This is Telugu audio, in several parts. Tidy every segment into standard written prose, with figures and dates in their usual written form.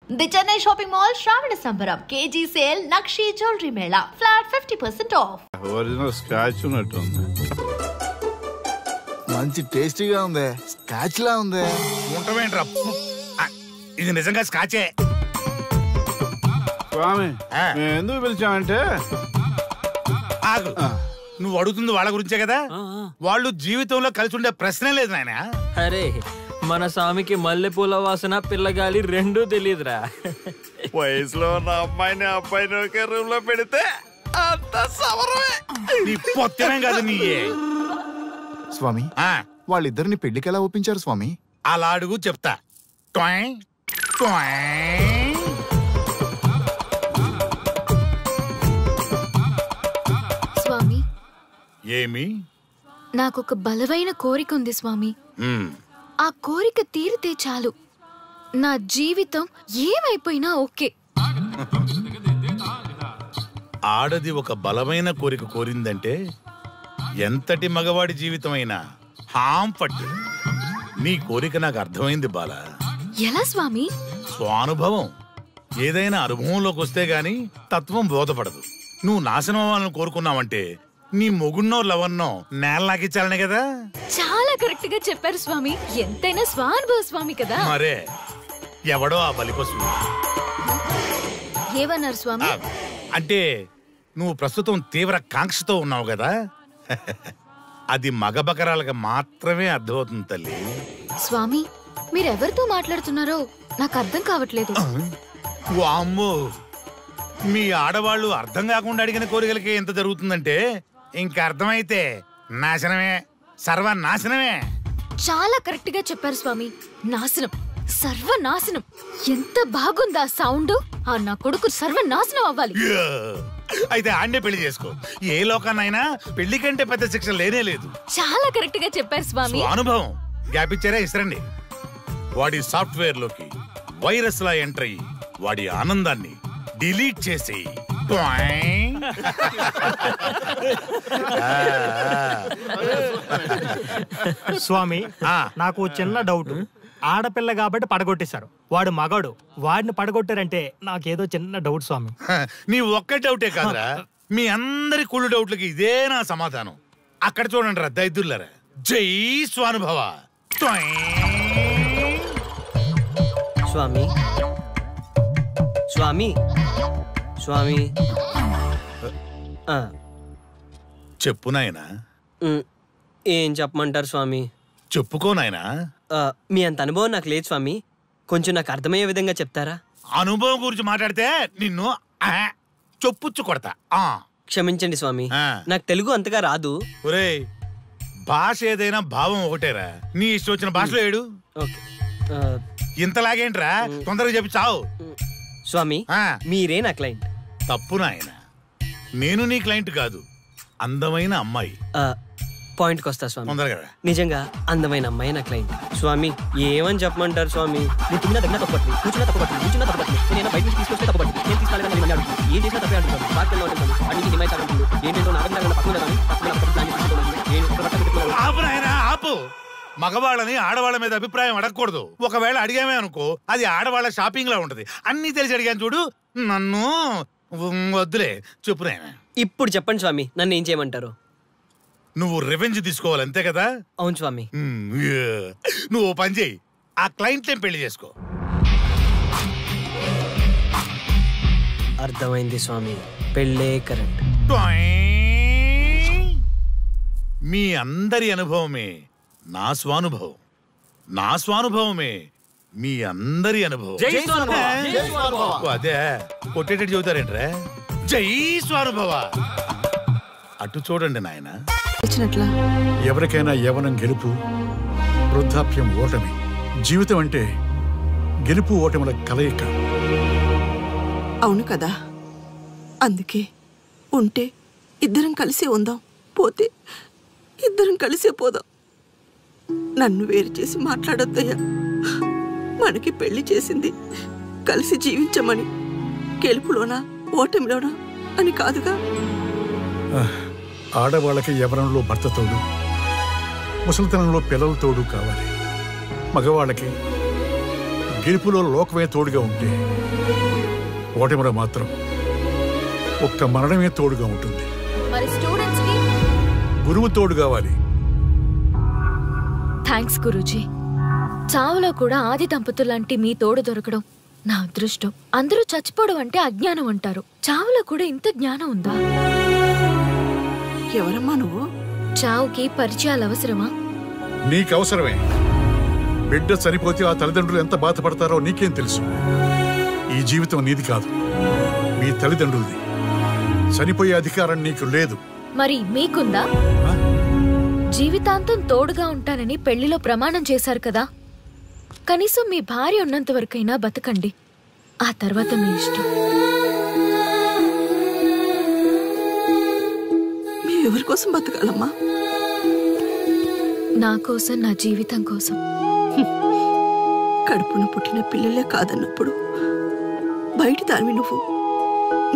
ది చెన్నై షాపింగ్ మాల్ శ్రావణ సంబరం KG sale nakshi jewellery Mela flat 50% of. Original scotch ఉన్నట్టుంది. మంచి టేస్టీగా ఉంది. స్కాచ్ లా ఉంది. ఉంటమేంట్రా ఇది నిజంగా స్కాచే. స్వామి ఎందుకు పిలిచామంటే ఆగు, నువ్వు అడుగుతుంది వాళ్ళ గురించే కదా. వాళ్ళు జీవితంలో కలిసి ఉండే ప్రశ్నే లేదు నాయన. అరే మన స్వామికి మల్లెపూల వాసన పిల్లగాలి రెండూ తెలియదురా. వయసులో ఉన్న అమ్మాయిని అబ్బాయిని ఒకే రూమ్ లో పెడితే అంత సవరమే. నీ పొత్తమే కాదు నీయే. స్వామి వాళ్ళిద్దరిని పెళ్లికి ఎలా ఒప్పించారు స్వామి? అలా అడుగు చెప్తా. ట్వాయ్ ట్వాయ్. స్వామి ఏమి? నాకొక బలమైన కోరిక ఉంది స్వామి. ఆ కోరిక తీరితే చాలు, నా జీవితం ఏమైపోయినా ఓకే. ఆడది ఒక బలమైన కోరిక కోరిందంటే ఎంతటి మగవాడి జీవితమైనా హాం పట్టు. నీ కోరిక నాకు అర్థమైంది బాల. ఎలా స్వామి? స్వానుభవం. ఏదైనా అనుభవంలోకి వస్తే గాని తత్వం బోధపడదు. నువ్వు నాశనం అవ్వాలని కోరుకున్నావంటే నీ మొగున్నో లవన్నో నేల నాకిచ్చాలనే కదా. చాలా కరెక్ట్ గా చెప్పారు స్వామి. ఎంతైనా స్వానుభవ స్వామి కదా. మరే ఎవడో ఆ బలిపశు. ఏమన్నారు స్వామి? అంటే నువ్వు ప్రస్తుతం తీవ్ర కాంక్షతో ఉన్నావు కదా. అది మగ బకరాలకు మాత్రమే అర్థమవుతుంది తల్లి. స్వామి మీరెవరితో మాట్లాడుతున్నారో నాకు అర్థం కావట్లేదు. వామ్మో, మీ ఆడవాళ్ళు అర్థం కాకుండా అడిగిన కోరికలకి ఎంత జరుగుతుందంటే ఇంకా అర్థమైతే నాశనమే, సర్వనాశనమే. చాలా కరెక్ట్ గా చెప్పారు స్వామి. నాశనం, సర్వనాశనం. ఎంత బాగుందా సౌండ్. ఆ నా కొడుకు సర్వనాశనం అవ్వాలి. అయితే ఆండే పెళ్లి చేసుకో. ఏ లోకాన్నైనా పెళ్లి కంటే పెద్ద శిక్ష లేనే లేదు. చాలా కరెక్ట్ గా చెప్పారు స్వామి. అనుభవం. గ్యాప్ ఇచ్చారా? ఇసరండి. వాడి సాఫ్ట్వేర్ లోకి వైరస్ లా ఎంటర్ అయ్యి వాడి ఆనందాన్ని డిలీట్ చేసి. స్వామి నాకు చిన్న డౌట్. ఆడపిల్ల కాబట్టి పడగొట్టేశారు, వాడు మగాడు, వాడిని పడగొట్టారంటే నాకేదో చిన్న డౌట్ స్వామి. నీ ఒక్క డౌటే కాదురా, మీ అందరి కుళ్ళు డౌట్లకి ఇదే నా సమాధానం. అక్కడ చూడండి రా దైదుర్లరా. జై స్వానుభవ. స్వామి స్వామి స్వామి చెప్పు నాయనా. ఏం చెప్పమంటారు స్వామి? చెప్పుకో నాయనా. మీ అంత అనుభవం నాకు లేదు స్వామి, కొంచెం నాకు అర్థమయ్యే విధంగా చెప్తారా? అనుభవం గురించి మాట్లాడితే నిన్ను చొప్పుచ్చు కొడతా. క్షమించండి స్వామి, నాకు తెలుగు అంతగా రాదు. ఒరేయ్, భాష ఏదైనా భావం ఒకటేరా. నీ ఇష్టం వచ్చిన భాషలో ఏడు. ఇంతలాగేంట్రా, తొందరగా చెప్పి చావు. స్వామి మీరే నా క్లయింట్. తప్పు నాయన, నేను నీ క్లయింట్ కాదు, అందమైన అమ్మాయి. పాయింట్కి వస్తా స్వామి. తొందరగా. నిజంగా అందమైన అమ్మాయి నా క్లయింట్. స్వామి ఏమని చెప్పమంటారు స్వామి? నేను తిన్నా దగ్గర తప్పట్లేదు, కూర్చున్నా తప్పట్లేదు, కూర్చున్నా తప్పట్లేదు, నేను బయట నుంచి తీసుకొస్తే తప్పట్లేదు, నేను తీసుకెళ్ళాలని మళ్ళీ అడుగుతాను, ఏం చేసినా తప్పే అడుగుతాను, పార్టీలో ఉంటాను, అడిగి హిమాయత్ అడుగుతుంది, ఏంటంటే నాగంగా పక్కన ఆపు నాయన ఆపు. మగవాళ్ళని ఆడవాళ్ళ మీద అభిప్రాయం అడగకూడదు. ఒకవేళ అడిగామే అనుకో, అది ఆడవాళ్ళ షాపింగ్ లా ఉంటది. అన్ని తెలిసి అడిగాను చూడు, నన్ను వద్దులే. చెప్పు నాయన. ఇప్పుడు చెప్పండి స్వామి, నన్ను ఏం చేయమంటారు? నువ్వు రివెంజ్ తీసుకోవాలి అంతే కదా? అవును స్వామి. నువ్వు పని చేయి, ఆ క్లయింట్ పెళ్లి చేసుకో. అర్థమైంది స్వామి, పెళ్ళే కరెక్ట్. మీ అందరి అనుభవమే నా స్వానుభవం, నా స్వానుభవమే మీ అందరి అనుభవం. అదే కొట్టేటట్టు చెబుతారేంట్రా? జై స్వానుభవ. అటు చూడండి నాయన. ఎవరికైనా యవ్వనం గెలుపు, వృద్ధాప్యం ఓటమి. జీవితం అంటే గెలుపు ఓటముల కలయిక. అవును కదా, అందుకే ఉంటే ఇద్దరం కలిసే ఉందాం, పోతే ఇద్దరం కలిసే పోదాం. నన్ను వేరు చేసి మాట్లాడొద్దయ్యా. మనకి పెళ్లి చేసింది కలిసి జీవించమని, గెలుపులోనా ఓటమిలోనా అని కాదుగా. ఆడవాళ్ళకి యవ్వనంలో భర్త తోడు, ముసలితనంలో పిల్లల తోడు కావాలి. మగవాళ్ళకి గెలుపులో లోకమే తోడుగా ఉంటే ఓటమిలో మాత్రం ఒక్క మరణమే తోడుగా ఉంటుంది. మరి స్టూడెంట్స్ కి గురువు తోడు కావాలి. థ్యాంక్స్ గురూజీ. చావులో కూడా ఆది దంపతులాంటి మీ తోడు దొరకడం నా అదృష్టం. అందరూ చచ్చిపోవడం అంటే అజ్ఞానం అంటారు. చావులో కూడా ఇంత జ్ఞానం ఉందా? ఎవరమ్మా నువ్వు? చావుకి పరిచయాలు అవసరమా? నీకవసరమే. బిడ్డ చనిపోతే ఆ తల్లిదండ్రులు ఎంత బాధపడతారో నీకేం తెలుసు? ఈ జీవితం నీది కాదు, మీ తల్లిదండ్రులది. చనిపోయే అధికారం నీకు లేదు. మరి మీకుందా? జీవితాంతం తోడుగా ఉంటానని పెళ్లిలో ప్రమాణం చేశారు కదా. కనీసం మీ భార్య ఉన్నంత వరకైనా బతకండి. ఆ తర్వాత మీ ఇష్టం. ఎవరి కోసం బతకాలమ్మా? నా కోసం, నా జీవితం కోసం. కడుపున పుట్టిన పిల్లలే కాదన్నప్పుడు బయట దానివి నువ్వు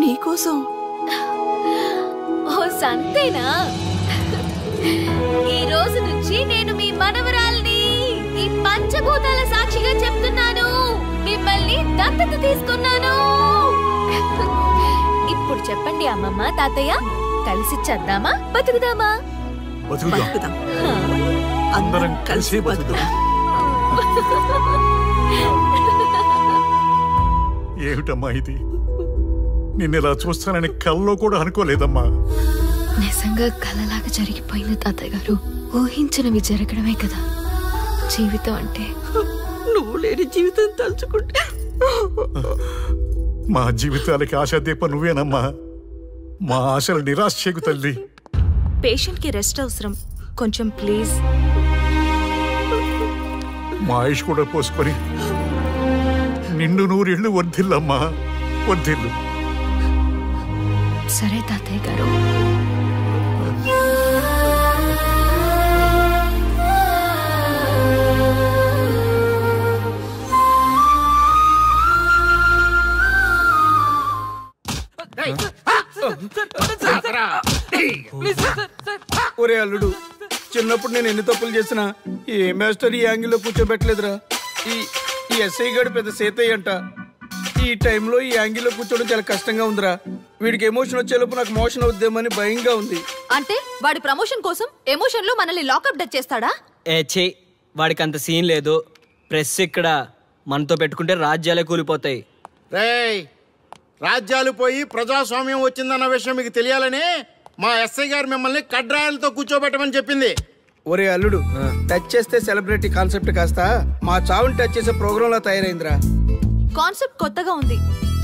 నీకోసం. ఓ సంతేనా? ఈ రోజు నుంచి నేను మీ మనవరాల్ని. ఈ పంచభూతాల సాక్షిగా చెప్తున్నాను, మిమ్మల్ని దత్తత తీసుకున్నాను. ఇప్పుడు చెప్పండి అమ్మమ్మ, తాతయ్య, కలిసి చద్దామా బతుకుదామా? బతుకుదాం. అందరం కలిసి బతుకుదాం. ఏమిటమ్మా ఇది? నిన్నెలా చూస్తానని కల్లో కూడా అనుకోలేదమ్మా. నిజంగా కలలాగా జరిగిపోయిన తాతయ్య గారు. ఊహించినవి జరగడమే కదా జీవితం అంటే. నువ్వు లేని జీవితం తలుచుకుంటే మా జీవితాలకి ఆశాదీప నువ్వేనమ్మా. మా ఆశలు నిరాశ చేయకు తల్లి. పేషెంట్ కి రెస్ట్ అవసరం, కొంచెం ప్లీజ్. మా ఆయుష్ కూడా పోసుకొని నిండు 100 ఏళ్ళు వర్ధిల్లమ్మా, వర్ధిల్లు. సరే తాతయ్య గారు. ఒరే అల్లుడు, చిన్నప్పుడు నేను ఎన్ని తప్పులు చేసినా ఏ మాస్టర్ ఈ యాంగిల్లో కూర్చోబెట్టలేదురా. ఈ ఎస్ఐ గడు పెద్ద సేతయ్య అంట. ఈ టైంలో ఈ యాంగిల్లో కూర్చోవడం చాలా కష్టంగా ఉందిరా. వీడికి ఎమోషన్ వచ్చేలోపు నాకు మోషన్ అవుద్దేమని భయంగా ఉంది. అంటే వాడి ప్రమోషన్ కోసం ఎమోషన్ లో మనల్ని లాకప్ డెత్ చేస్తాడా? ఏ వాడికి అంత సీన్ లేదు. ప్రెస్ ఇక్కడ మనతో పెట్టుకుంటే రాజ్యాలే కూలిపోతాయి. రేయ్, రాజ్యాలు పోయి ప్రజాస్వామ్యం వచ్చిందన్న విషయం మీకు తెలియాలని మా ఎస్ఐ గారు మిమ్మల్ని కడ్రాయలతో కూర్చోబెట్టమని చెప్పింది. ఒరే అల్లుడు, టచ్ చేస్తే సెలబ్రిటీ కాన్సెప్ట్ కాస్త మా చావుని టచ్ చేసే ప్రోగ్రామ్ లా తయారైందిరా. కాన్సెప్ట్ కొత్తగా ఉంది.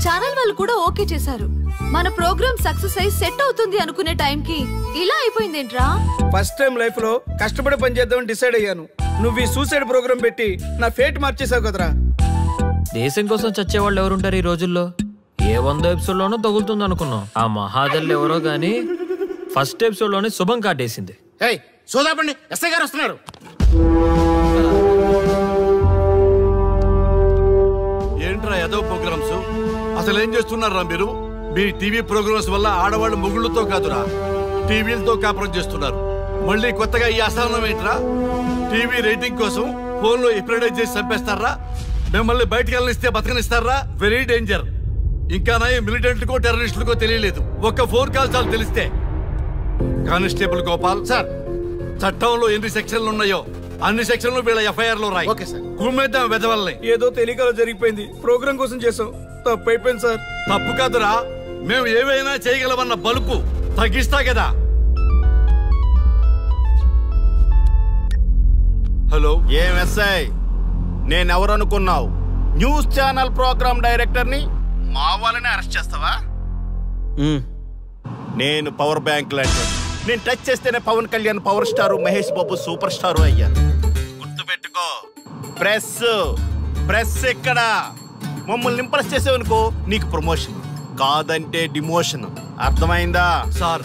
ఛానల్ వాళ్ళు కూడా ఓకే చేశారు. మన ప్రోగ్రామ్ సక్సెస్ అయి సెట్ అవుతుంది అనుకునే టైంకి ఇలా అయిపోయిందేంట్రా? ఫస్ట్ టైం లైఫ్ లో కష్టపడి పని చేద్దామని డిసైడ్ అయ్యాను. నువ్వు ఈ సూసైడ్ ప్రోగ్రామ్ పెట్టి నా ఫేట్ మార్చేసావు కదరా. దేశం కోసం చచ్చేవాళ్ళు ఎవరుంటారు ఈ రోజుల్లో? ఏ 100 ఎపిసోడ్ లోనో తగులుతుంది అనుకున్నాం. ఆ మహాదల్ ఎవరో గానీ ఫస్ట్ ఎపిసోడ్ లోనే శుభం కాటేసింది. సోదాపండి, ఎస్ఐ గారు వస్తున్నారు. ఏంట్రా ఏదో ప్రోగ్రామ్స్? అసలు ఏం చేస్తున్నారా మీరు? మీ టీవీ ప్రోగ్రామ్స్ వల్ల ఆడవాళ్ళు మొగుళ్ళతో కాదురా, టీవీలతో కాపురం చేస్తున్నారు. మళ్ళీ కొత్తగా ఈ అసహనం ఏంట్రా? టీవీ రేటింగ్ కోసం ఫోన్లో ఎప్రిడైజ్ చేసి చంపేస్తారా? మిమ్మల్ని బయటకు వెళ్ళనిస్తే బతకనిస్తారా? Very danger. ఇంకా మిలిటెంట్లకో టెర్రరిస్టులకో తెలియలేదు, ఒక్క ఫోన్ కాల్ చాలు తెలిస్తే. కానిస్టేబుల్ గోపాల్ సార్, చట్టంలో ఎన్ని సెక్షన్లు ఉన్నాయో అన్ని సెక్షన్లు వీళ్ళ ఎఫ్ఐఆర్ లో రాయి. కుమ్మేద్దాం వెదవల్ని. ఏదో తెలియకలో జరిగిపోయింది, ప్రోగ్రామ్ కోసం చేసాం, తప్పు అయిపోయింది సార్. తప్పు కాదురా, మేము ఏవైనా చేయగలమన్న బలుపు తగ్గిస్తా కదా. హలో, ఏం ఎస్ఐ, నేనెవరనుకున్నావు? న్యూస్ ఛానల్ ప్రోగ్రామ్ డైరెక్టర్ ని మా వాళ్ళని అరెస్ట్ చేస్తావా? నేను పవర్ బ్యాంక్ లాంటి, నేను టచ్ చేస్తేనే Pawan Kalyan power star, Mahesh Babu super star అయ్యారు. గుర్తుపెట్టుకో, ప్రెస్ ఎక్కడ మమ్మల్ని ఇంప్రెస్ చేసేవనుకో నీకు ప్రమోషన్, కాదంటే డిమోషన్. అర్థమైందా? సార్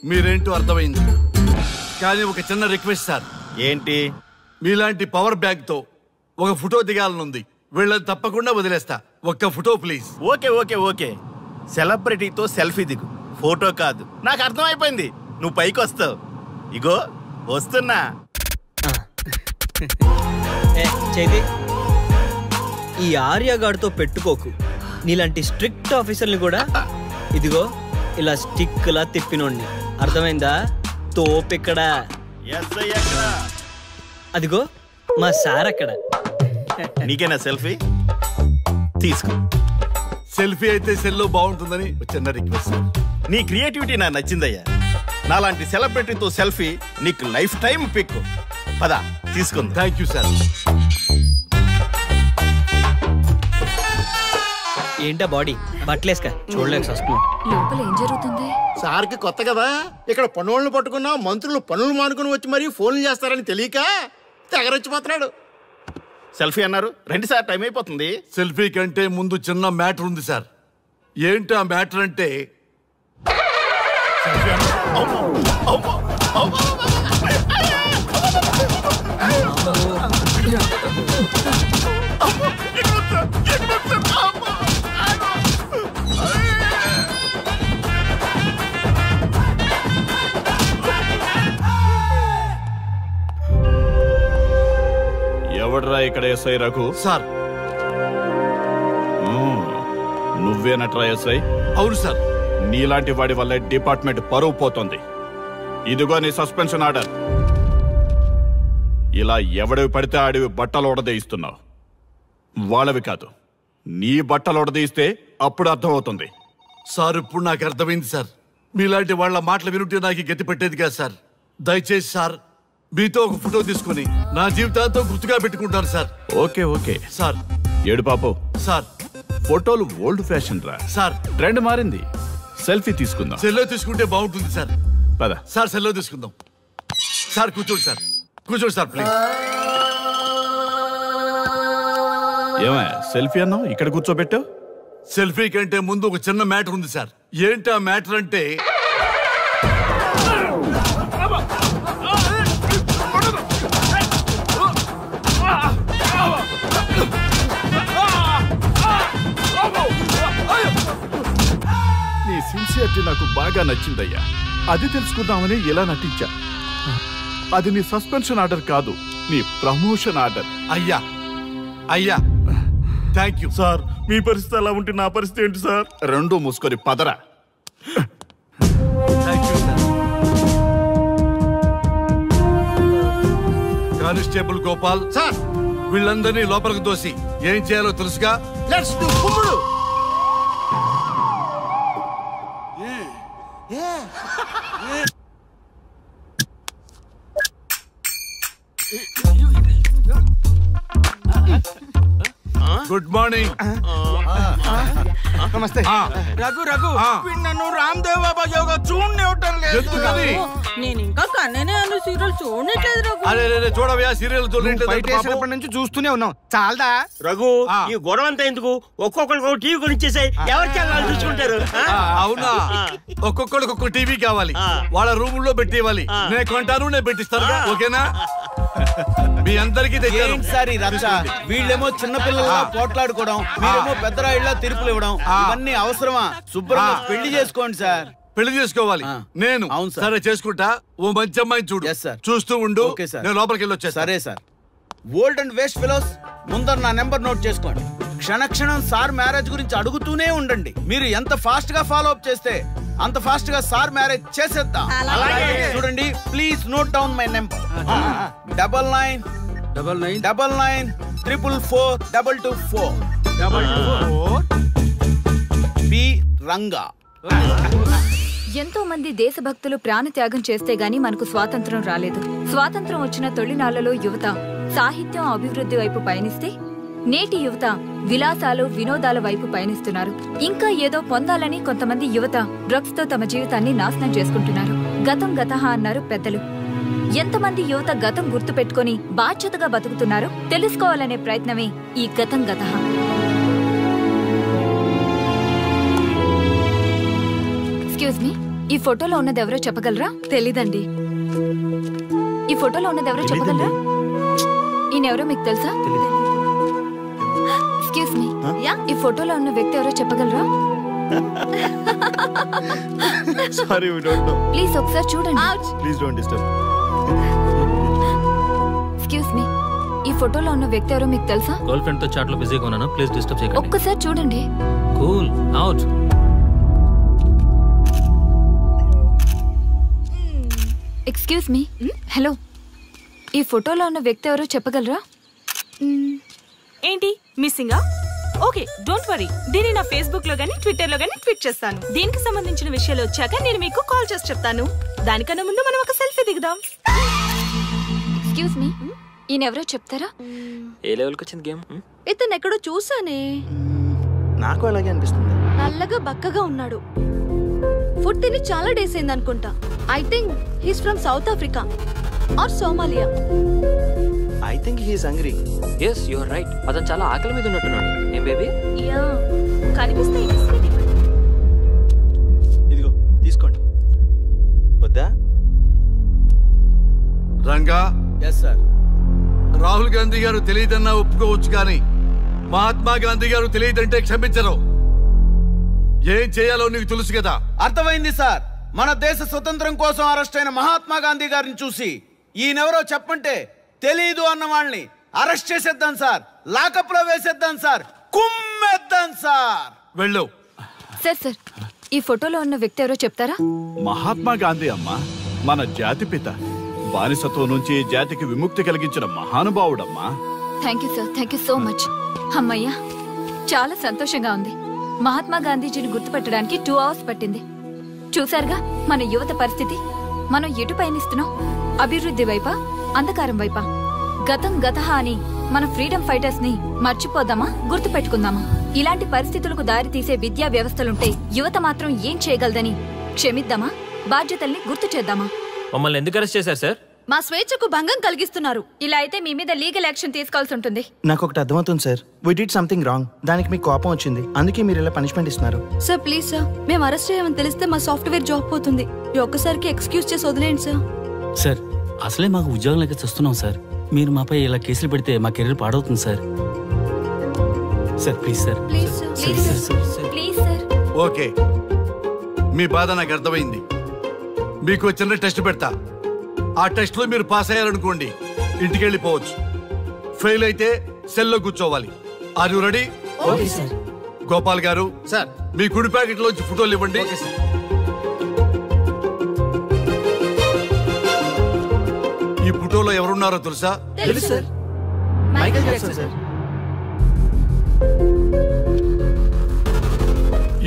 మీరేంటో అర్థమైంది, కానీ ఒక చిన్న రిక్వెస్ట్ సార్. ఏంటి? మీలాంటి పవర్ బ్యాంక్ తో ఒక ఫోటో దిగాలనుంది. వీళ్ళని తప్పకుండా వదిలేస్తా, ఒక్క ఫోటో ప్లీజ్. ఓకే, సెలబ్రిటీతో సెల్ఫీ దిగు, ఫోటో కాదు. నాకు అర్థమైపోయింది, నువ్వు పైకి వస్తావు. ఇగో వస్తున్నా. ఈ ఆర్యగాడితో పెట్టుకోకు. నీలాంటి స్ట్రిక్ట్ ఆఫీసర్ని కూడా ఇదిగో ఇలా స్టిక్లా తిప్పినోడిని. అర్థమైందా? తోపెక్కడ? అదిగో మా సార్ అక్కడ. నీకేనా సెల్ఫీ? తీసుకో. సెల్ఫీ అయితే సెల్లో బాగుంటుందని చిన్న రిక్వెస్ట్. నీ క్రియేటివిటీ నాకు నచ్చిందయ్యా. నాలాంటి సెలబ్రిటీతో సెల్ఫీ నీకు లైఫ్ టైం పిక్. పద తీసుకుంది. Thank you sir. ఏంటా బాడీ బట్టలేసుక చూడలేక వస్తున్నాం. లోపల ఏం జరుగుతుంది? సార్కి కొత్త కదా, ఇక్కడ పనులను పట్టుకున్నా మంత్రులు పనులు మానుకుని వచ్చి మరీ ఫోన్లు చేస్తారని తెలియక తెగరొచ్చిపోతున్నాడు. సెల్ఫీ అన్నారు, రండి సార్, టైం అయిపోతుంది. సెల్ఫీ కంటే ముందు చిన్న మ్యాటర్ ఉంది సార్. ఏంటి ఆ మ్యాటర్ అంటే ఎవడ్రా ఇక్కడ ఎస్ఐ రఘు? సార్. నువ్వేనట్రా ఎస్ఐ? అవును సార్. నీలాంటి వాడి వల్ల డిపార్ట్మెంట్ పరువు పోతుంది. ఇదిగో నీ సస్పెన్షన్ ఆర్డర్. ఇలా ఎవడివి పడితే ఆడివి బట్టలు ఉడదీయిస్తున్నావు. వాళ్ళవి కాదు, నీ బట్టలు ఉడదీయిస్తే అప్పుడు అర్థమవుతుంది. సార్ ఇప్పుడు నాకు అర్థమైంది సార్. మీలాంటి వాళ్ళ మాటలు వినుంటే నాకు గతి పెట్టేది కాదు సార్. దయచేసి సార్ మీతో ఒక ఫోటో తీసుకుని నా జీవితాంతో గుర్తుగా పెట్టుకుంటాను సార్. Okay okay sir. ఏడు పాపు సార్. ఫోటోలు ఓల్డ్ ఫ్యాషన్ రా సార్. ట్రెండ్ మారింది. సెల్ఫీ తీసుకుందాం. సెల్లో తీసుకుంటే బాగుంటుంది సార్. పద సార్, సెల్లో తీసుకుందాం. సార్ కూర్చోండి సార్, కూర్చోండి సార్ ప్లీజ్. ఏమా సెల్ఫీ అన్నావు, ఇక్కడ కూర్చోబెట్టావు? సెల్ఫీ కంటే ముందు ఒక చిన్న మ్యాటర్ ఉంది సార్. ఏంటి ఆ మ్యాటర్ అంటే నీ సిన్సియరిటీ నాకు బాగా నచ్చిందయ్యా. అది తెలుసుకుందామని ఇలా నటించా. అది నీ సస్పెన్షన్ ఆర్డర్ కాదు, నీ ప్రమోషన్ ఆర్డర్. అయ్యా అయ్యా థ్యాంక్ యూ సార్. మీ పరిస్థితి అలా ఉంటే నా పరిస్థితి ఏంటి సార్? రెండు మూసుకొని పదరా. కానిస్టేబుల్ గోపాల్ సార్, వీళ్ళందరినీ లోపలికి దోసి ఏం చేయాలో తెలుసుగా. లెట్స్ డు కుమ్ముడు. Good morning. నమస్తే. రఘు రఘు నన్ను రామ్ దేవ్ బాబా యోగా చూడనివ్వటం లేదు. నేను ఇంకా కన్ననే అను సీరియల్ చూడట్లేదు రఘు. అరే చూడవయ్యా, సీరియల్ చూడలేనప్పటి నుంచి చూస్తూనే ఉన్నాం. చాలదా రఘు? ఈ గొడవ అంతా ఎందుకు? ఒక్కొక్కరికి టీవీ కొనిచ్చేసాయి, ఎవరి ఛానల్ చూసుకుంటారు. అవునా? ఒక్కొక్కడికి ఒక్కొక్క టీవీ కావాలి, వాళ్ళ రూమ్ లో పెట్టివ్వాలి. నేను కొంటాను, నేను పెట్టిస్తాను. ఓకేనా? మీ అందరికీ సార్ వీళ్ళేమో చిన్నపిల్లల పోట్లాడుకోవడం, మీరేమో పెద్దరాయిళ్ళ తీర్పులు ఇవ్వడం, ఇవన్నీ అవసరమా? శుభ్రంగా పెళ్లి చేసుకోండి సార్. పెళ్లి చేసుకోవాలి నేను. అవును సార్. సరే చేసుకుంటా. ఓ మంచి అమ్మాయిని చూడు. చూస్తూ ఉండు. నేను లోపలికి వెళ్ళి వచ్చేస్తా. సరే sir. Old and waste fellows, ముందర నా నెంబర్ నోట్ చేసుకోండి. క్షణక్షణం సార్ మ్యారేజ్ గురించి అడుగుతూనే ఉండండి. మీరు ఎంత ఫాస్ట్ గా ఫాలో అప్ చేస్తే అంత ఫాస్ట్ గా సార్ మ్యారేజ్ చేసేద్దాం. చూడండి, please note down my number. 9999442224 B Ranga. ఎంతో మంది దేశభక్తులు ప్రాణత్యాగం చేస్తే గాని మనకు స్వాతంత్రం రాలేదు. స్వాతంత్రం వచ్చిన తొలినాళ్లలో యువత సాహిత్యం అభివృద్ధి వైపు పయనిస్తే నేటి యువత విలాసాలు వినోదాల వైపు పయనిస్తున్నారు. ఇంకా ఏదో పొందాలని కొంతమంది యువత డ్రగ్స్ తో తమ జీవితాన్ని నాశనం చేసుకుంటున్నారు. గతం గతహ అన్నారు పెద్దలు. ఎంతమంది యువత గతం గుర్తు పెట్టుకుని బాధ్యతగా బతుకుతున్నారో తెలుసుకోవాలనే ప్రయత్నమే ఈ గతం గతహ. ఎక్స్క్యూజ్ మీ, ఈ ఫోటోలో ఉన్నది ఎవరో చెప్పగలరా? తెలీదండి. ఈ ఫోటోలో ఉన్నది ఎవరో చెప్పగలరా? ఈయనెవరో మీకు తెలుసా? ఎక్స్క్యూజ్ మీ, ఈ ఫోటోలో ఉన్న వ్యక్తి ఎవరో చెప్పగలరా? Sorry, we don't know. Please ఒకసారి చూడండి. Please don't disturb. Excuse me, ఈ ఫోటోలో ఉన్న వ్యక్తి ఎవరో మీకు తెలుసా? గర్ల్ ఫ్రెండ్ తో చాట్ లో బిజీగా ఉన్నాను, ప్లీజ్ డిస్టర్బ్ చేయకండి. ఒక్కసారి చూడండి. Cool out. Excuse me, hello, ఈ ఫోటోలో ఉన్న వ్యక్తి ఎవరో చెప్పగలరా? ఏంటి మిస్సింగా? Okay, don't worry. దీన్ని నా ఫేస్బుక్ లో గానీ ట్విట్టర్ లో గానీ ట్వీట్ చేస్తాను. దీనికి సంబంధించిన విషయాలు వచ్చాక నేను మీకు కాల్ చేసి చెప్తాను. దానికన్నా ముందు మనం ఒక సెల్ఫీ దిగుదాం. ఎక్స్క్యూజ్ మీ, ఈయన ఎవరో చెప్తారా? ఏ లెవెల్కి వచ్చింది గేమ్? ఇతను ఎక్కడో చూసానే. నాకు అలాగే అనిపిస్తుంది. నల్లగా బక్కగా ఉన్నాడు. ఫుడ్ తిని చాలా డేస్ అయింది అనుకుంటా. I think he's from south Africa or Somalia. I think he's hungry. yes you are right. అతను చాలా ఆకలి మీద ఉన్నట్టున్నాడు. ఏం బేబీ? యా, కనిపిస్తే ఇదిగో తీసుకోండి. వద్దా? రంగా. Yes sir. రాహుల్ గాంధీ గారు తెలియదన్నా ఒప్పుకోవచ్చు, కానీ మహాత్మా గాంధీ గారు తెలియదంటే క్షమించరు. ఏం చేయాలో నీకు తెలుసు కదా. అర్థమైంది సార్. మన దేశ స్వతంత్రం కోసం అరెస్ట్ అయిన మహాత్మా గాంధీ గారిని చూసి ఈయనెవరో చెప్పంటే తెలీదు అన్న వాళ్ళని అరెస్ట్ చేసేద్దాం సార్, లాకప్ లో వేసేద్దాం సార్, కుమ్మేద్దాం సార్. వెళ్ళు. సార్, ఈ ఫోటోలో ఉన్న వ్యక్తి ఎవరో చెప్తారా? మహాత్మా గాంధీ అమ్మా, మన జాతిపిత. బానిసత్వం నుంచి జాతికి విముక్తి కలిగించిన మహానుభావుడమ్మా. Thank you sir, thank you so much. అమ్మయ్యా, చాలా సంతోషంగా ఉంది. మహాత్మా గాంధీజీని గుర్తుపెట్టడానికి 2 hours పట్టింది. చూసారుగా మన యువత పరిస్థితి. మనం ఎటు పయనిస్తున్నాం? అభివృద్ధి వైపా, అంధకారం వైపా? గతం గతహ అని మన ఫ్రీడమ్ ఫైటర్స్ ని మర్చిపోదామా, గుర్తు పెట్టుకుందామా? ఇలాంటి పరిస్థితులకు దారి తీసే విద్యా వ్యవస్థలుంటే యువత మాత్రం ఏం చేయగలదని క్షమిద్దామా, బాధ్యతల్ని గుర్తు చేద్దామా? మమ్మల్ని ఎందుకు అరెస్ట్ చేశారు సార్? మా స్వేచ్ఛకు భంగం కలిగిస్తున్నారు. ఇలా అయితే మీ మీద లీగల్ యాక్షన్ తీసుకోవాల్సి ఉంటుంది. నాకు ఒకటి అర్థమవుతుంది sir. We did something wrong. దానికి మీకు కోపం వచ్చింది, అందుకే మీరు ఇలా పనిష్మెంట్ ఇస్తున్నారు. సార్ ప్లీజ్ సార్, మేము అరెస్ట్ చేయమని తెలిస్తే మా సాఫ్ట్వేర్ జాబ్ పోతుంది. ఈ ఒక్కసారికి ఎక్స్క్యూజ్ చేసి వదిలేండి సార్. సార్, అసలే మాకు ఉద్యోగం లేక చూస్తున్నాం సార్. మీరు మాపై ఇలా కేసులు పెడితే మా కెరీర్ పాడవుతుంది sir. Sir please sir. Please sir. Okay, మీ బాధ నాకు అర్థమైంది. మీకు చిన్న టెస్ట్ పెడతా. ఆ టెస్ట్ లో మీరు పాస్ అయ్యారనుకోండి, ఇంటికి వెళ్ళిపోవచ్చు. ఫెయిల్ అయితే సెల్లో కూర్చోవాలి. Are you ready? గోపాల్ గారు సార్, మీ కుడి ప్యాకెట్ లోంచి ఫోటోలు ఇవ్వండి. ఈ ఫోటోలో ఎవరున్నారో తెలుసా? తెలుసు సార్, మైకేల్ జాక్సన్ సార్.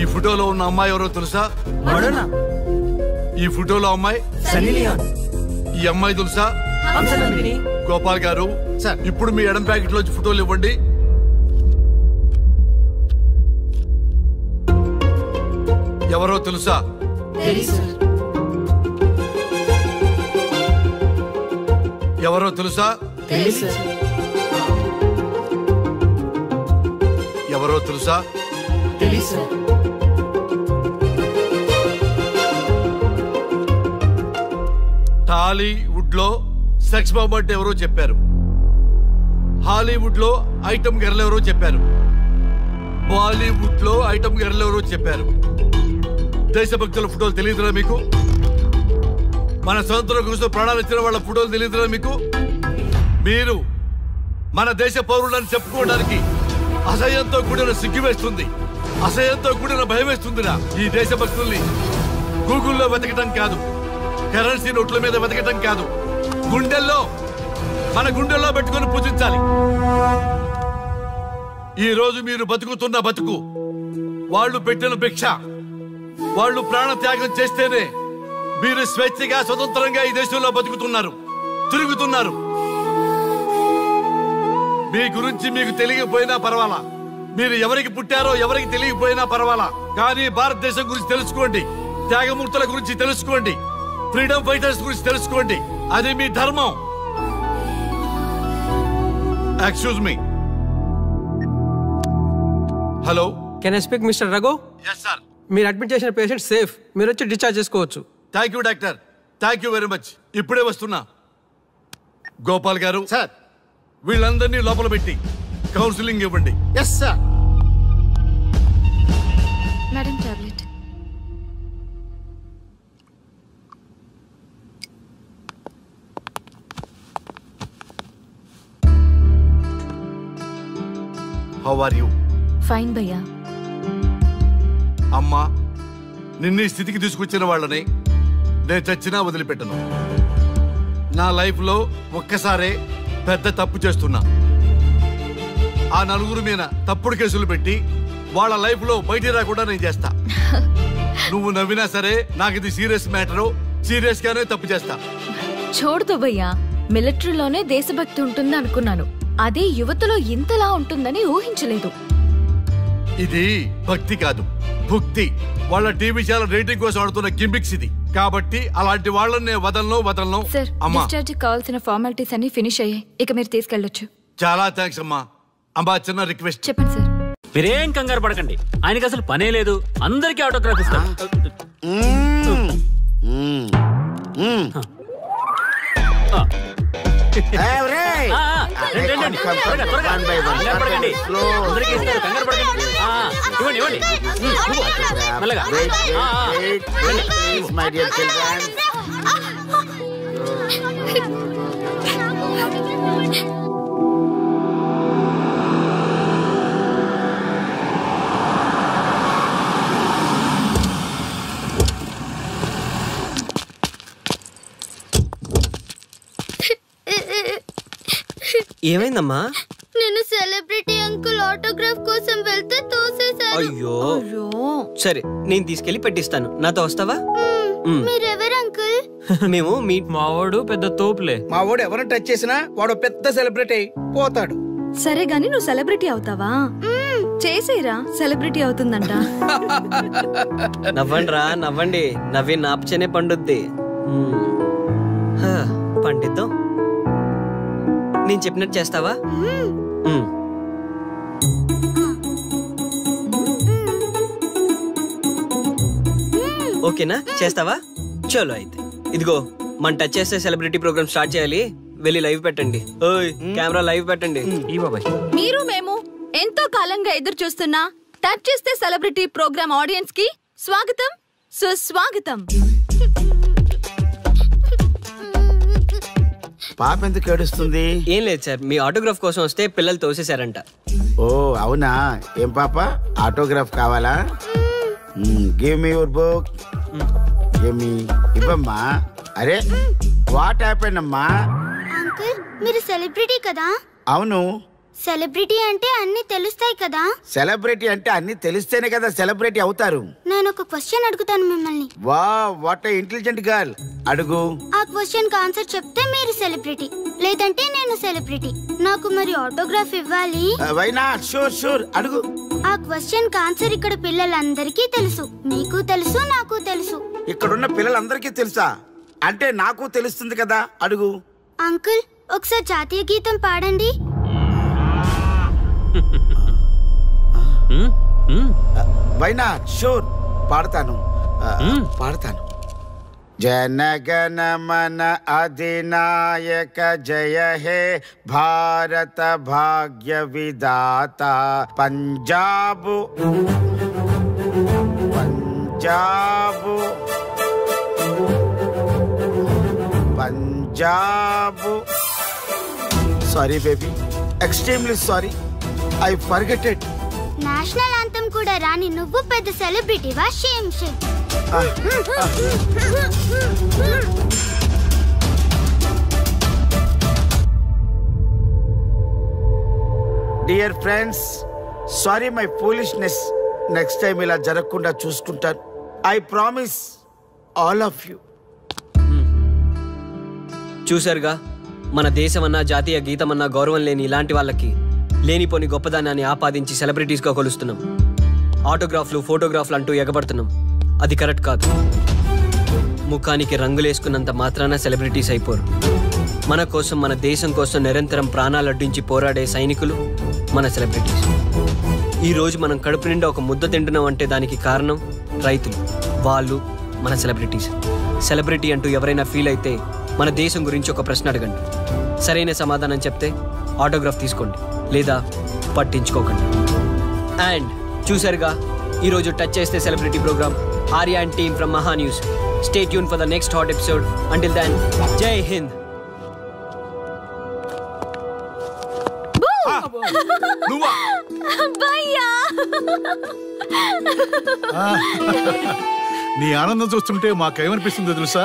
ఈ ఫోటోలో ఉన్న అమ్మాయి ఎవరో తెలుసా? మడోనా. ఈ ఫోటోలో అమ్మాయి సన్నీ లియోన్. ఈ అమ్మాయి తెలుసా? గోపాల్ గారు సార్, ఇప్పుడు మీ ఎడం ప్యాకెట్ లోంచి ఫోటోలు ఇవ్వండి. ఎవరో తెలుసా? ఎవరో తెలుసా? ఎవరో తెలుసా? టాలీవుడ్ లో సెక్స్ బాంబ్ అంటే ఎవరో చెప్పారు. హాలీవుడ్ లో ఐటమ్ గర్ల్ ఎవరో చెప్పారు. బాలీవుడ్ లో ఐటమ్ గర్ల్ ఎవరో చెప్పారు. దేశభక్తుల ఫోటోలు తెలియదురా మీకు? మన స్వతంత్రం కోసం ప్రాణాలు ఇచ్చిన వాళ్ళ ఫోటోలు తెలియదురా మీకు? మీరు మన దేశ పౌరులని చెప్పుకోవడానికి అసహ్యంతో కూడిన సిగ్గు వేస్తుంది, అసహ్యంతో కూడిన భయం వేస్తుందిరా. ఈ దేశభక్తుల్ని గూగుల్లో వెతకటం కాదు, కరెన్సీ నోట్ల మీద వెతకటం కాదు, గుండెల్లో, మన గుండెల్లో పెట్టుకొని పూజించాలి. ఈ రోజు మీరు బతుకుతున్న బతుకు వాళ్ళు పెట్టిన భిక్ష. వాళ్ళు ప్రాణ త్యాగం చేస్తేనే మీరు స్వేచ్ఛగా స్వతంత్రంగా ఈ దేశంలో బతుకుతున్నారు, తిరుగుతున్నారు. మీ గురించి మీకు తెలియకపోయినా పర్వాలా, మీరు ఎవరికి పుట్టారో ఎవరికి తెలియకపోయినా పర్వాలా, కానీ భారతదేశం గురించి తెలుసుకోండి, త్యాగమూర్తుల గురించి తెలుసుకోండి, ఫ్రీడమ్ ఫైటర్స్ గురించి తెలుసుకోండి. అది మీ ధర్మం. Excuse me. Hello, can I speak mister Raghu? Yes sir. మీరు అడ్మిట్ చేసిన పేషెంట్ సేఫ్, మీరు వచ్చి డిశ్చార్జ్ చేసుకోవచ్చు. Thank you doctor, thank you very much. ఇప్పుడే వస్తున్నా. గోపాల్ గారు సార్, వీళ్ళందరినీ లోపల పెట్టి కౌన్సిలింగ్ ఇవ్వండి. Yes sir. Madam tablet. How are you? Fine భయ్యా. అమ్మా, నిన్ను ఈ స్థితికి తీసుకొచ్చిన వాళ్ళని నేను చచ్చినా వదిలిపెట్టను. నా లైఫ్లో ఒక్కసారే పెద్ద తప్పు చేస్తున్నా. ఆ నలుగురు మీద తప్పుడు కేసులు పెట్టి వాళ్ళ లైఫ్లో బయటికి రాకుండా నేను చేస్తా. నువ్వు నవ్వినా సరే నాకు ఇది సీరియస్ మ్యాటరు, సీరియస్ గానే తప్పు చేస్తా. చూడదు భయ్యా, మిలిటరీలోనే దేశభక్తి ఉంటుంది అనుకున్నాను. అదే యువతలో ఇంతలా ఉంటుందని ఊహించలేదు. ఇది భక్తి కాదు, భుక్తి. వాళ్ళ టీవీ ఛానల్ రేటింగ్ కోసం ఆడుతున్న గిమిక్స్ ఇది. కాబట్టి అలాంటి వాళ్ళని నేను వదలను. సార్, అమ్మా, డిశ్చార్జ్ కావాల్సిన ఫార్మాలిటీస్ అన్ని ఫినిష్ అయ్యాయి. ఇక మీరు తీసుకెళ్ళొచ్చు. చాలా థ్యాంక్స్ అమ్మా. అమ్మా, చిన్న రిక్వెస్ట్. చెప్పండి సార్. మీరేం కంగారు పడకండి, ఆయనకి అసలు పనే లేదు. అందరికీ ఆటోగ్రాఫ్ ఇస్తారు. ఏమైందమ్మా? నేను సెలబ్రిటీ అంకుల్ ఆటోగ్రాఫ్ కోసం వెళ్తే తోసేశారు. అయ్యో, సరే నేను తీసుకెళ్లి పెట్టిస్తాను. నాతో వస్తావా? మీరెవరు అంకుల్? మేము మీ మావాడు పెద్ద తోపులే. మావాడు ఎవరిని టచ్ చేసినా వాడు పెద్ద సెలబ్రిటీ పోతాడు. సరే గాని నువ్వు సెలబ్రిటీ అవుతావా? చేసేరా, సెలబ్రిటీ అవుతుందంట. నవ్వండిరా, నవ్వండి. నవ్వి నాపచనే పండుద్ది. పండిద్దాం. నేను చెప్పినట్టు చేస్తావా? ఓకేనా? చేస్తావా? చలో అయితే. ఇదిగో, మన టచ్ చేస్తే సెలబ్రిటీ ప్రోగ్రామ్ స్టార్ట్ చేయాలి. వెళ్ళి లైవ్ పెట్టండి. ఓయ్, కెమెరా లైవ్ పెట్టండి. ఈ బాబాయ్, మీరు మేము ఎంతో కాలంగా ఎదురు చూస్తున్న టచ్ చేస్తే సెలబ్రిటీ ప్రోగ్రామ్ ఆడియన్స్ కి స్వాగతం, సుస్వాగతం. పాప ఎందుకు ఏడుస్తుంది? ఏం లేదు సార్, మీ ఆటోగ్రాఫ్ కోసం వస్తే పిల్లలు తోసేశారంట. ఓ అవునా? ఏం పాప, ఆటోగ్రాఫ్ కావాలా? Give me your book. Give me. ఇవ్వమ్మా. అరే, వాట్ హ్యాపెండ్ అమ్మా? అంకుల్, మీరు సెలబ్రిటీ కదా? అవును. సెలబ్రిటీ అంటే అన్ని తెలుస్తాయి కదా? సెలబ్రిటీ అంటే అన్ని తెలిస్తేనే కదా సెలబ్రిటీ అవుతారు. నేను ఒక క్వశ్చన్ అడుగుతాను మిమ్మల్ని. Wow, what a intelligent girl. అడుగు. ఆ క్వశ్చన్ కి ఆన్సర్ చెప్తే మీరు సెలబ్రిటీ, లేదంటే నేను సెలబ్రిటీ. నాకు మరి ఆటోగ్రాఫ్ ఇవ్వాలి. Why not? షూర్ షూర్, అడుగు. ఆ క్వశ్చన్ కి ఆన్సర్ ఇక్కడ పిల్లలందరికీ తెలుసు. మీకు తెలుసు, నాకు తెలుసు. ఇక్కడున్న పిల్లలందరికీ తెలుసా? అంటే నాకు తెలుస్తుంది కదా. అడుగు. అంకుల్, ఒకసారి జాతీయ గీతం పాడండి. Why not? షూర్, పాడతాను. జనగణ మన అధినాయక జయ హే భారత భాగ్య విధాత. Punjab Punjab Punjab. Sorry baby, extremely sorry. I forget it. National anthem కూడా రాని నువ్వు పెద్ద సెలబ్రిటీవా? Shame shame. Dear friends, sorry my foolishness. Next time ఇలా జరగకుండా చూసుకుంటాను. I promise all of you. చూసారుగా, మన దేశమన్నా జాతీయ గీతమన్నా గౌరవం లేని ఇలాంటి వాళ్ళకి లేనిపోని గొప్పదానాన్ని ఆపాదించి సెలబ్రిటీస్గా కొలుస్తున్నాం. ఆటోగ్రాఫ్లు, ఫోటోగ్రాఫ్లు అంటూ ఎగబడుతున్నాం. అది కరెక్ట్ కాదు. ముఖానికి రంగులేసుకున్నంత మాత్రాన సెలబ్రిటీస్ అయిపోరు. మన కోసం, మన దేశం కోసం నిరంతరం ప్రాణాలు అడ్డించి పోరాడే సైనికులు మన సెలబ్రిటీస్. ఈరోజు మనం కడుపు నిండా ఒక ముద్ద తింటున్నాం అంటే దానికి కారణం రైతులు. వాళ్ళు మన సెలబ్రిటీస్. సెలబ్రిటీ అంటూ ఎవరైనా ఫీల్ అయితే మన దేశం గురించి ఒక ప్రశ్న అడగండి. సరైన సమాధానం చెప్తే ఆటోగ్రాఫ్ తీసుకోండి, లేదా పట్టించుకోకండి. అండ్ చూసారుగా, ఈరోజు టచ్ చేస్తే celebrity program. Arya and team from Maha news. Stay tune for the next hot episode. Until then, Jai Hind. భయ్యా నీ ఆనందం చూస్తుంటే మాకేమనిపిస్తుందో తెలుసా?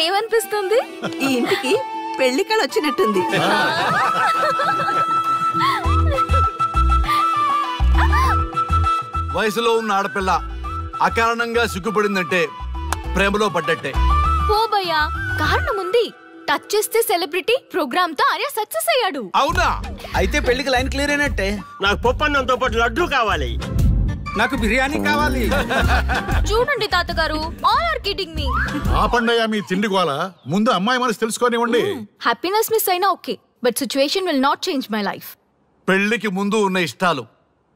ఏమనిపిస్తుంది? ఈ ఇంటికి పెళ్లి కళ వచ్చినట్టుంది. వయసులో ఉన్న ఆడపిల్ల అకారణంగా సిగ్గుపడిందంటే ప్రేమలో పడ్డట్టే. ఓ భయ్యా, కారణం ఉంది. టచ్ చేస్తే సెలబ్రిటీ ప్రోగ్రామ్ తో ఆర్య సక్సెస్ అయ్యాడు. అవునా? అయితే పెళ్లికి లైన్ క్లియర్ అయినట్టే. నాకు పప్పన్నంతో పాటు లడ్డు కావాలి. నాకు బిర్యానీ కావాలి. చూడండి తాతగారు, ఆల్ ఆర్ కిడింగ్ మీ. ఆపండయ్యా మీ తిండి గోల. ముందు అమ్మాయి మనసు తెలుసుకోనివ్వండి. హ్యాపీనెస్ మిస్ అయినా okay, but situation will not change my life. పెళ్లికి ముందు ఉన్న ఇష్టాలు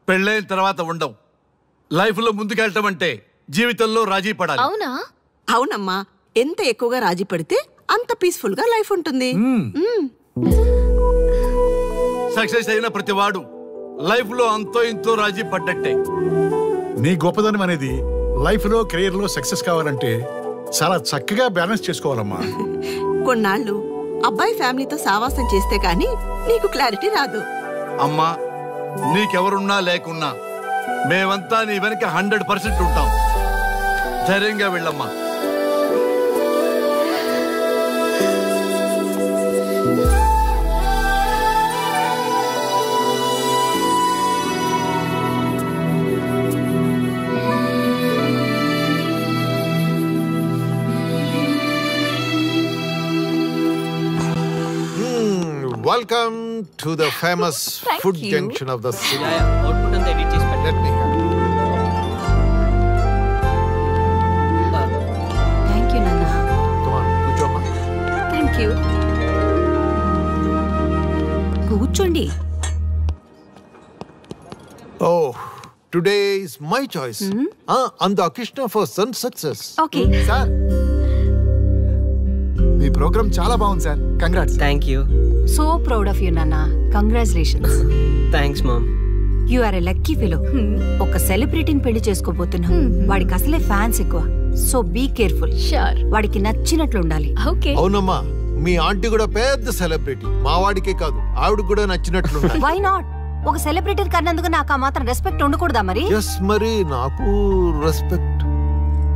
పెళ్ళైన తర్వాత ఉండవు. లైఫ్ లో ముందుకెళ్ళటం అంటే జీవితంలో రాజీ పడాలి. అవునా? అవునమ్మా, ఎంత ఎక్కువగా రాజీ పడితే అంత పీస్ఫుల్ గా లైఫ్ ఉంటుంది. సక్సెస్ అయిన ప్రతివాడు లైఫ్ లో అంతో ఇంతో రాజీ పడ్డట్టే. నీ గొప్పదనం అనేది లైఫ్ లో కెరీర్ లో సక్సెస్ కావాలంటే చాలా చక్కగా బ్యాలెన్స్ చేసుకోవాలమ్మా. కొన్నాళ్ళు అబ్బాయి ఫ్యామిలీతో సావాసం చేస్తే కానీ నీకు క్లారిటీ రాదు. అమ్మా, నీకెవరున్నా లేకున్నా మేమంతా నీ వెనక 100% ఉంటాం. ధైర్యంగా వెళ్ళమ్మా. Welcome to the famous food junction of the city. Output and edit చేసి పెట్టండి. Let me help. Thank you నాన్న. Come on, కూర్చోమ్మా. Thank you. కూర్చోండి. Oh, today is my choice. Andakishna for son success. Okay. Sir, మీ ప్రోగ్రామ్ చాలా బాగుంది sir. Congrats. Thank you. So proud of you నాన్న. Congratulations. Thanks mom. You are a lucky fellow. ఒక సెలబ్రిటీని పెళ్లి చేసుకోబోతున్నావు. వాడికి అసలే ఫ్యాన్స్ ఎక్కువ. So be careful. వాడికి నచ్చినట్లు ఉండాలి. ఓకే. అవునమ్మా, మీ ఆంటీ కూడా పెద్ద సెలబ్రిటీ. మా వాడికే కాదు, ఆవిడ కూడా నచ్చినట్లు. Why not? ఒక సెలబ్రిటీ కన్నందుకు నాకు ఆ మాత్రం రెస్పెక్ట్ ఉండకూడదా మరి? ఎస్, మరి నాకు రెస్పెక్ట్.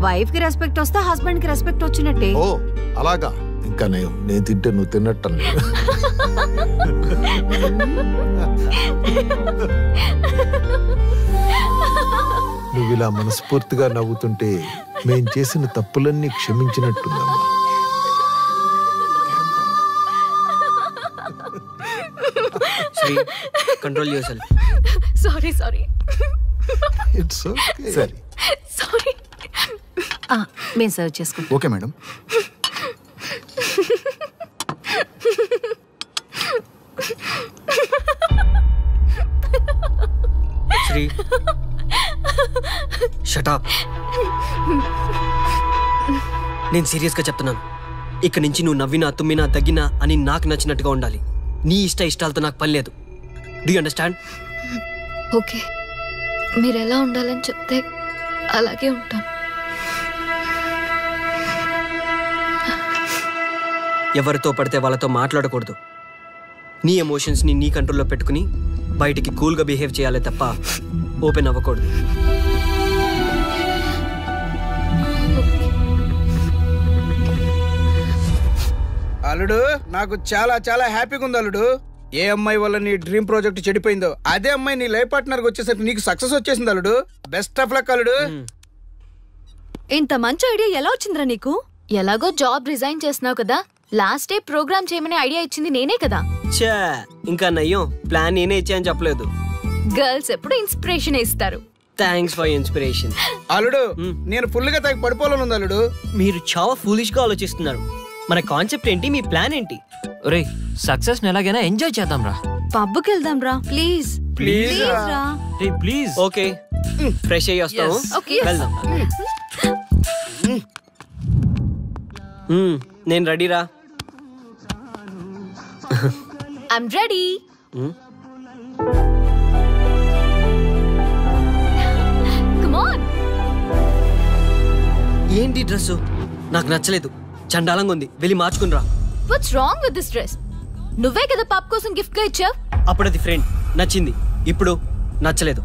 వైఫ్ కి రెస్పెక్ట్ వస్తే హస్బెండ్ కి రెస్పెక్ట్ వచ్చినట్టే. ఓ అలాగా? ఇంకా నేను తింటే నువ్వు తిన్నట్టు. నువ్వు ఇలా మనస్ఫూర్తిగా నవ్వుతుంటే మేం చేసిన తప్పులన్నీ క్షమించినట్టుందమ్మా. Control yourself. Sorry. It's okay. సరే. సారీ. మేము సర్వ్ చేసుకుంటాం. Okay madam. Sri, shut up. నేను సీరియస్ గా చెప్తున్నాను. ఇక నుంచి నువ్వు నవ్వినా తుమ్మినా తగ్గినా అని నాకు నచ్చినట్టుగా ఉండాలి. నీ ఇష్టాలతో నాకు పని లేదు. Do you understand? ఓకే, మీరు ఎలా ఉండాలని చెప్తే అలాగే ఉంటాను. ఎవరితో పడితే వాళ్ళతో మాట్లాడకూడదు. నీ ఎమోషన్స్ని నీ కంట్రోల్లో పెట్టుకుని బయటికి కూల్గా బిహేవ్ చేయాలి తప్ప ఓపెన్ అవ్వకూడదు. అల్లుడు, నాకు చాలా చాలా హ్యాపీగా ఉంది అల్లుడు. ఏ అమ్మాయి వల్ల నీ డ్రీమ్ ప్రాజెక్ట్ చెడిపోయిందో అదే అమ్మాయి నీ లైఫ్ పార్ట్నర్ వచ్చేసరికి నీకు సక్సెస్ వచ్చేసింది అల్లుడు. బెస్ట్ ఆఫ్ లక్ అల్లుడు. ఇంత మంచి ఐడియా ఎలా వచ్చిందిరా నీకు? ఎలాగో జాబ్ రిజైన్ చేస్తున్నావు కదా, లాస్ట్ డే ప్రోగ్రామ్ చేయమనే ఐడియా ఇచ్చింది నేనే కదా. చా, ఇంకా నయ్యం, ప్లాన్ నేనే ఇచ్చాయని చెప్పలేదు. గర్ల్స్ ఎప్పుడు ఇన్స్పిరేషన్ ఇస్తారు. Thanks for inspiration. అల్లుడు, నేను ఫుల్ గా తగ్గి పడిపోవాలని ఉంది అల్లుడు. మీరు చాలా ఫూలిష్ గా ఆలోచిస్తున్నారు. మన కాన్సెప్ట్ ఏంటి? మీ ప్లాన్ ఏంటి? ఒరే, సక్సెస్ ని ఎలాగైనా ఎంజాయ్ చేద్దాం రా. పబ్కి వెళ్దాం రా. ప్లీజ్ ప్లీజ్ రా. ప్లీజ్. ఓకే, ఫ్రెష్ అయ్యి వస్తాము. వెళ్దాం. నేను రెడీరా. I'm ready. Come on. ఏంటి డ్రెస్? నాకు నచ్చలేదు, చండాలంగా ఉంది. వెళ్ళి మార్చుకుని రా. What's wrong with this dress? నువ్వే కదా పాప్ కోసం గిఫ్ట్ గా ఇచ్చావు. అప్పుడు అది ఫ్రెండ్, నచ్చింది. ఇప్పుడు నచ్చలేదు.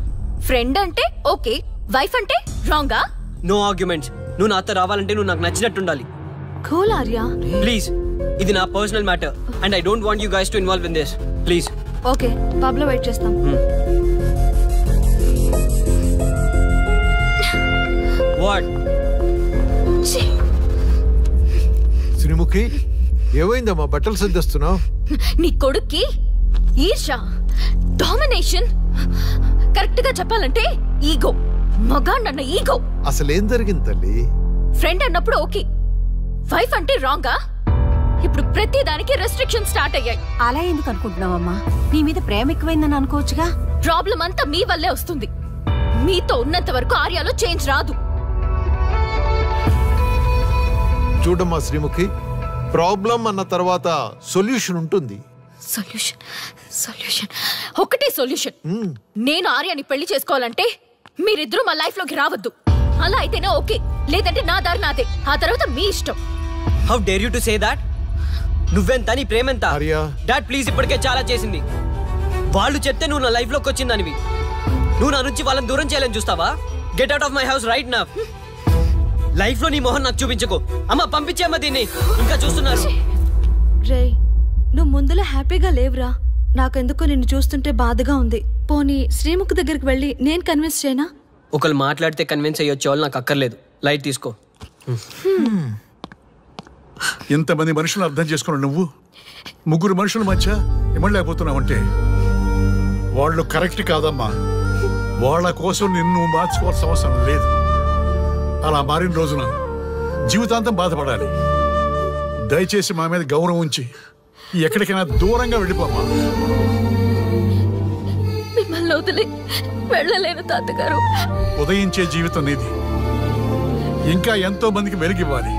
ఫ్రెండ్ అంటే ఓకే, వైఫ్ అంటే రాంగా? No arguments. నువ్వు నాతో రావాలంటే నువ్వు నాకు నచ్చినట్టు ఉండాలి. Cool Arya, please. ఇది నా personal matter and I don't want you guys to involve in this. Please. Okay, pub లో వెయిట్ చేస్తాం. వాట్? శ్రీముఖి, ఏమైందమ్మా? బట్టలు సర్దిస్తున్నావు? నీ కొడుక్కి ఈర్ష, డామినేషన్, కరెక్ట్ గా చెప్పాలంటే ఈగో. మగాండన్న ఈగో. అసలేం జరిగింది తల్లి? ఫ్రెండ్ అన్నప్పుడు ఓకే, వైఫ్ అంటే రాంగా? ఇప్పుడు ప్రతి దానికి రెస్ట్రిక్షన్ స్టార్ట్ అయ్యాయి. అలా ఎందుకు అనుకుంటున్నావమ్మా? నీ మీద ప్రేమ ఎక్కువైందని అనుకోవచ్చుగా. ప్రాబ్లం అంతా మీ వల్లే వస్తుంది. మీతో ఉన్నంత వరకు ఆర్యాలో చేంజ్ రాదు. చూడమ్మా శ్రీముఖి, ప్రాబ్లం అన్న తర్వాత సొల్యూషన్ ఉంటుంది. సొల్యూషన్ సొల్యూషన్ ఒకటే సొల్యూషన్. నేను ఆర్యాని పెళ్లి చేసుకోవాలంటే మీరిద్దరూ మా లైఫ్ లోకి రావద్దు. అలా అయితేనే ఓకే, లేదంటే నా దారి నాదే. ఆ తర్వాత మీ ఇష్టం. How dare you to say that? నువ్వెంత, నీ ప్రేమెంత? డాడ్ ప్లీజ్, ఇప్పటికే చాలా చేసింది. వాళ్ళు చెప్తే నువ్వు నా లైఫ్ లోకి వచ్చిందానివి. నువ్వు నా నుంచి వాళ్ళని దూరం చేయాలని చూస్తావా? Get out of my house right now. Life లో నీ మొహం నాకు చూపించకు. అమ్మ పంపించేమ్మ దీన్ని, ఇంకా చూస్తున్నారు. రే, నువ్వు ముందులో హ్యాపీగా లేవురా. నాకెందుకో నిన్ను చూస్తుంటే బాధగా ఉంది. పోనీ శ్రీముఖి దగ్గరికి వెళ్ళి నేను కన్విన్స్ చేయనా? ఒకళ్ళు మాట్లాడితే కన్విన్స్ అయ్యొచ్చే వాళ్ళు నాకు అక్కర్లేదు. లైట్ తీసుకో. ఇంతమంది మనుషులు అర్థం చేసుకున్నావు నువ్వు. ముగ్గురు మనుషుల మధ్య ఇమ్మలేకపోతున్నావంటే వాళ్ళు కరెక్ట్ కాదమ్మా. వాళ్ళ కోసం నిన్ను మార్చుకోవాల్సిన అవసరం లేదు. అలా మారిన రోజున జీవితాంతం బాధపడాలి. దయచేసి మా మీద గౌరవం ఉంచి ఎక్కడికైనా దూరంగా వెళ్ళిపోమ్మా. మిమ్మల్ని వదిలి వెళ్ళలేను తాతగారు. ఉదయించే జీవితం నీది. ఇంకా ఎంతో మందికి వెలిగివ్వాలి.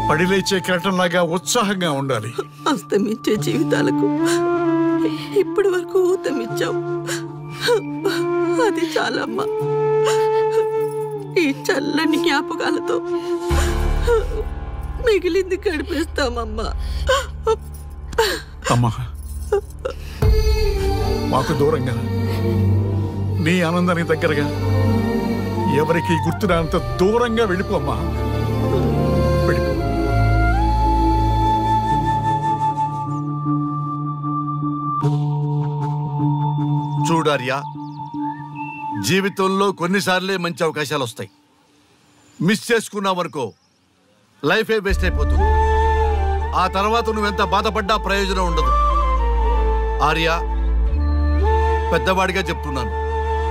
పడిలేచే కెరటంలాగా ఉత్సాహంగా ఉండాలి. అస్తమించే జీవితాలకు ఇప్పటి వరకు ఊతమిచ్చావు. అది చాలమ్మా. ఈ చల్లని జ్ఞాపకాలతో మిగిలింది గడిపేస్తామమ్మా. అమ్మా, మాకు దూరంగా, నీ ఆనందానికి దగ్గరగా, ఎవరికి గుర్తురానంత దూరంగా వెళ్ళిపోమ్మా. వెళ్ళిపో. చూడార్యా, జీవితంలో కొన్నిసార్లే మంచి అవకాశాలు వస్తాయి. మిస్ చేసుకున్నావనుకో లైఫే వేస్ట్ అయిపోతుంది. ఆ తర్వాత నువ్వెంత బాధపడ్డా ప్రయోజనం ఉండదు. ఆర్య, పెద్దవాడిగా చెప్తున్నాను,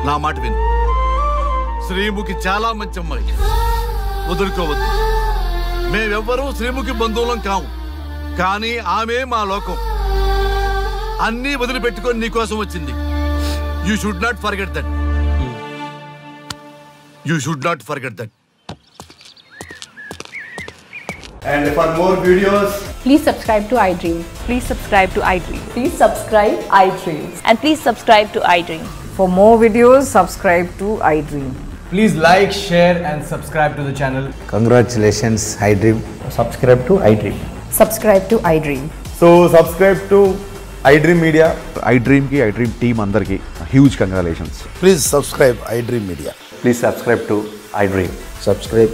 నా మాట విను. శ్రీముఖి చాలా మంచి అమ్మాయి, వదులుకోవద్దు. మేమెవ్వరూ శ్రీముఖి బంధువులం కాము, కానీ ఆమె మా లోకం. అన్నీ వదిలిపెట్టుకొని నీకోసం వచ్చింది. You should not forget that. You should not forget that. And for more videos, please subscribe to iDream. please subscribe to iDream. Please subscribe iDream. And please subscribe to iDream. For more videos, subscribe to iDream. Please like, share and subscribe to the channel. Congratulations, iDream. Subscribe to iDream. Subscribe to iDream. So subscribe to iDream Media. iDream ki iDream team andarki huge congratulations. Please subscribe iDream Media. Please subscribe to iDream. Subscribe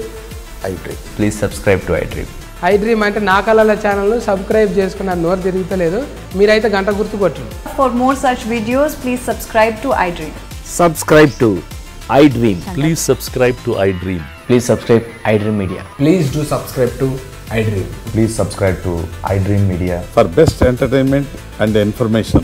iDream. Please subscribe to iDream. iDream అంటే నా కళల ఛానల్ సబ్స్క్రైబ్ చేసుకున్న నోరు తిరుగుతలేదు. మీరైతే గంట గుర్తు కొట్టండి. For more such videos, please subscribe to iDream. Subscribe to iDream. Please subscribe to iDream. Please subscribe iDream Media. Please do subscribe to iDream. Please subscribe to iDream Media. For best entertainment and information.